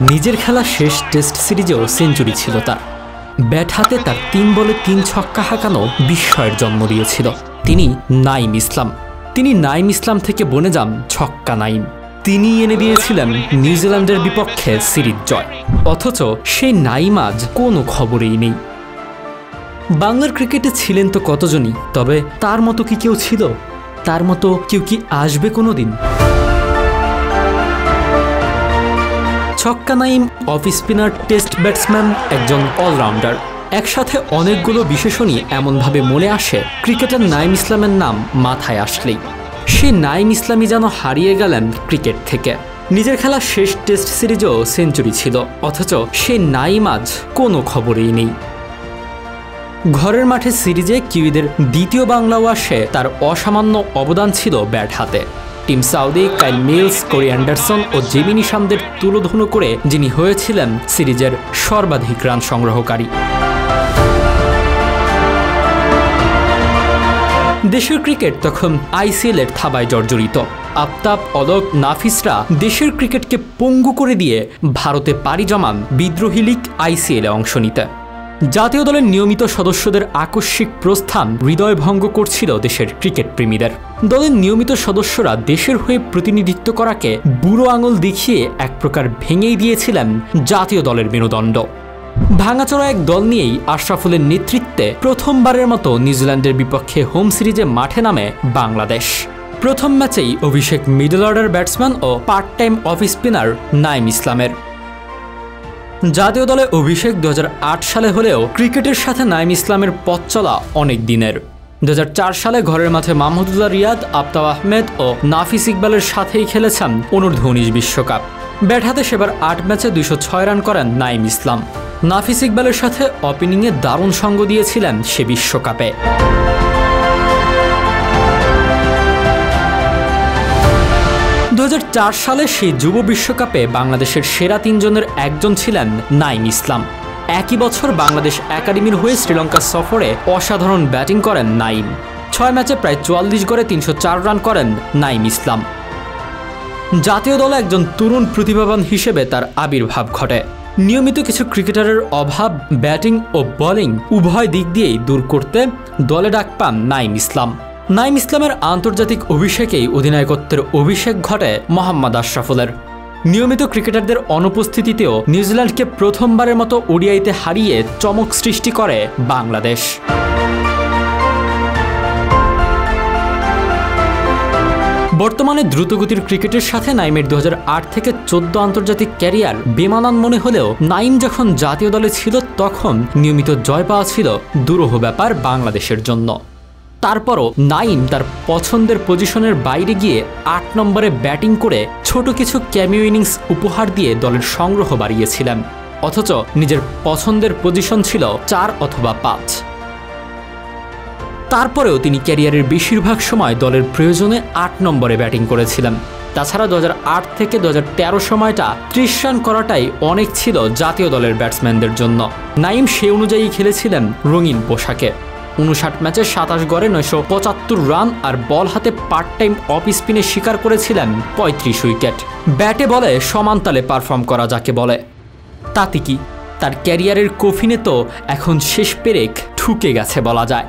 নিজের খেলা শেষ টেস্ট সিরিজেও সেঞ্চুরি ছিল তার। ব্যাট হাতে তার ৩ বলে ৩ ছক্কা হাঁকানো বিস্ময়ের জন্ম দিয়েছিল। তিনি নাইম ইসলাম। তিনি নাইম ইসলাম থেকে বনে যান ছক্কা নাইম। তিনি এনে দিয়েছিলেন নিউজিল্যান্ডের বিপক্ষে সিরিজ জয়। অথচ সেই নাইম আজ কোনো খবরেই নেই। বাংলার ক্রিকেটে ছিলেন তো কতজনই, তবে তার মতো কি কেউ ছিল? তার মতো কেউ কি আসবে কোনোদিন? ছক্কা Naim off spinner, test batsman, একজন অলরাউন্ডার। একসাথে অনেকগুলো বিশেষণই এমনভাবে মনে আসে ক্রিকেটার নাইম ইসলামের নাম মাথায় আসলেই। সে নাইম ইসলামই যেন হারিয়ে গেলেন ক্রিকেট থেকে। নিজের খেলা শেষ টেস্ট সিরিজেও সেঞ্চুরি ছিল, অথচ সে নাইম আজ কোনো খবরেই নেই। ঘরের মাঠে সিরিজে কিউইদের দ্বিতীয় বাংলা ওয়াশে তার অসামান্য অবদান ছিল ব্যাট হাতে। টিম সাউদি, কাইল মিলস, কোরি অ্যান্ডারসন ও জেমি নিশামদের তুলোধুনো করে যিনি হয়েছিলেন সিরিজের সর্বাধিক রান সংগ্রহকারী। দেশের ক্রিকেট তখন আইসিএলের থাবায় জর্জরিত। আফতাব, অলোক, নাফিসরা দেশের ক্রিকেটকে পঙ্গু করে দিয়ে ভারতে পাড়ি জমান বিদ্রোহী লীগ আইসিএলে অংশ নিতে। জাতীয় দলের নিয়মিত সদস্যদের আকস্মিক প্রস্থান হৃদয় ভঙ্গ করছিল দেশের ক্রিকেট প্রেমীদের। দলের নিয়মিত সদস্যরা দেশের হয়ে প্রতিনিধিত্ব করাকে বুড়ো আঙুল দেখিয়ে এক প্রকার ভেঙেই দিয়েছিলেন জাতীয় দলের মেরুদণ্ড। ভাঙাচোরা এক দল নিয়েই আশরাফুলের নেতৃত্বে প্রথমবারের মতো নিউজিল্যান্ডের বিপক্ষে হোম সিরিজে মাঠে নামে বাংলাদেশ। প্রথম ম্যাচেই অভিষেক মিডল অর্ডার ব্যাটসম্যান ও part time off spinner Naim ইসলামের। জাতীয় দলে অভিষেক 2008 সালে হলেও ক্রিকেটের সাথে নাইম ইসলামের পথ চলা অনেক দিনের। 2004 সালে ঘরের মাঠে মাহমুদুল্লাহ রিয়াদ, আফতাব আহমেদ ও নাফিস ইকবালের সাথেই খেলেছেন অনূর্ধ্ব-19 বিশ্বকাপ। ব্যাট হাতে সেবার 8 ম্যাচে 206 রান করেন নাইম ইসলাম। নাফিস ইকবালের সাথে ওপেনিংয়ে দারুণ সঙ্গ দিয়েছিলেন সে বিশ্বকাপে। 2004 সালে সেই যুব বিশ্বকাপে বাংলাদেশের সেরা 3 জনের একজন ছিলেন নাইম ইসলাম। একই বছর বাংলাদেশ একাডেমির হয়ে শ্রীলঙ্কা সফরে অসাধারণ ব্যাটিং করেন নাইম। 6 ম্যাচে প্রায় 44 গড়ে 304 রান করেন নাইম ইসলাম। জাতীয় দলে একজন তরুণ প্রতিভাবান হিসেবে তার আবির্ভাব ঘটে। নিয়মিত কিছু ক্রিকেটারের অভাব ব্যাটিং ও বোলিং উভয় দিক দিয়েই দূর করতে দলে ডাক পান নাইম ইসলাম। নাইম ইসলামের আন্তর্জাতিক অভিষেকেই অধিনায়কত্বের অভিষেক ঘটে মোহাম্মদ আশরাফুলের। নিয়মিত ক্রিকেটারদের অনুপস্থিতিতেও নিউজিল্যান্ডকে প্রথমবারের মতো ওডিআইতে হারিয়ে চমক সৃষ্টি করে বাংলাদেশ। বর্তমানে দ্রুতগতির ক্রিকেটের সাথে নাইমের 2008 থেকে 14 আন্তর্জাতিক ক্যারিয়ার বেমানান মনে হলেও নাইম যখন জাতীয় দলে ছিল তখন নিয়মিত জয় পাওয়া ছিল দুরূহ ব্যাপার বাংলাদেশের জন্য। তারপরও নাইম তার পছন্দের পজিশনের বাইরে গিয়ে 8 নম্বরে ব্যাটিং করে ছোট কিছু ক্যামিও ইনিংস উপহার দিয়ে দলের সংগ্রহ বাড়িয়েছিলেন, অথচ নিজের পছন্দের পজিশন ছিল 4 অথবা 5। তারপরেও তিনি ক্যারিয়ারের বেশিরভাগ সময় দলের প্রয়োজনে 8 নম্বরে ব্যাটিং করেছিলেন। তাছাড়া 2008 থেকে 2013 সময়টা 30 রান করাটাই অনেক ছিল জাতীয় দলের ব্যাটসম্যানদের জন্য। নাইম সে অনুযায়ী খেলেছিলেন রঙিন পোশাকে। 59 ম্যাচে 27 গড়ে 975 রান আর বল হাতে পার্ট টাইম অফ স্পিনে শিকার করেছিলেন 35 উইকেট। ব্যাটে বলে সমান তালে পারফর্ম করা যাকে বলে। তাতে কি, তার ক্যারিয়ারের কফিনে তো এখন শেষ পেরেক ঠুকে গেছে বলা যায়।